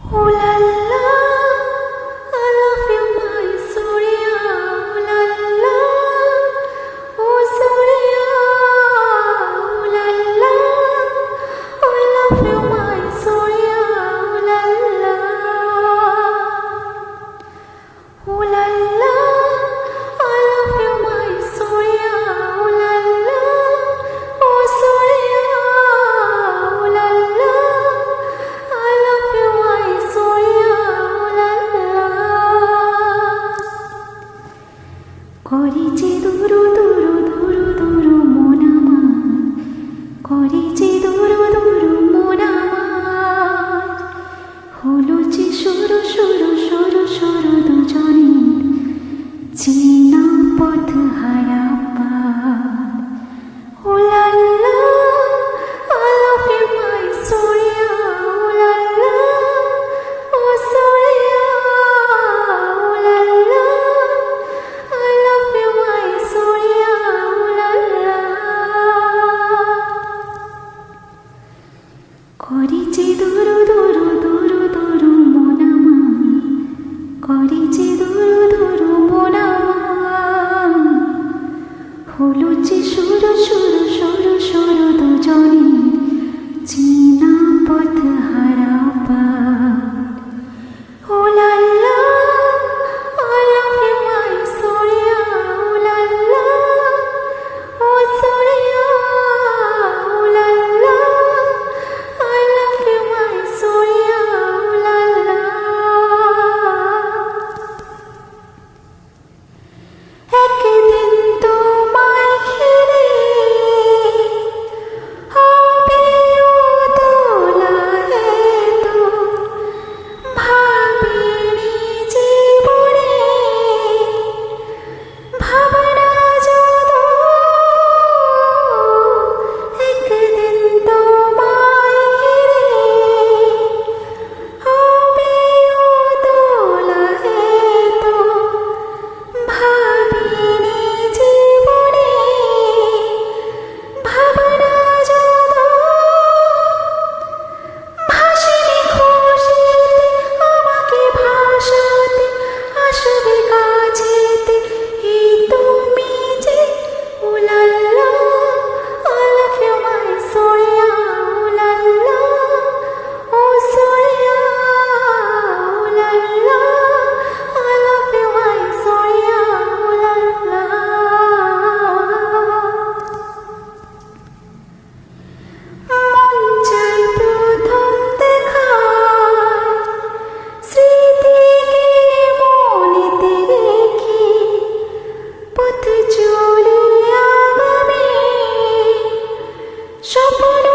Oh la la, I love you, my Surya. Oh la la, oh Surya. Oh la la, I love you, my Surya. Oh la la, oh la la, I love you, my Surya. Oh la la, oh Surya. Oh la la, I love you, my Surya. Oh la la. করিছে দুরু দুরু দুরু দুরু মন আমার, করিছে দুরু দুরু মন আমার, হলো যে সরু সরু সরু সরু দুজনের চেনা পথ হারা পার। ও লা লা, I love you, my Surya. ও লা লা, ও Surya. ও লা লা, I love you, my Surya. ও লা লা। করিছে দুরু দুরু দুরু দুরু মন আমার, করিছে দুরু দুরু মন আমার, হলো যে সরু সরু সরু সরু দুজনের চেনা পথ হারা পার। ও লা লা, I love you, my Surya. ও লা লা, ও Surya. ও লা লা, I love you, my Surya. ও লা লা। একদিন তোমায় ঘিরে হবে উদোলা এত, ভাবিনি জীবনে ভাবনা যত। একদিন তোমায় ঘিরে হবে উদোলা এত, ভাবিনি জীবনে ভাবনা যত। ভাসিনি খুশিতে আমাকে ভাসাতে, আসবে কাছেতে এই তুমি যে। ও লা লা, I love you, my Surya. ও লা লা, ও Surya. ও লা লা, I love you, my Surya. ও লা লা। মন চাই প্রথম দেখায় স্মৃতিকে মনেতে রেখে, পথ চলি আগামী স্বপ্ন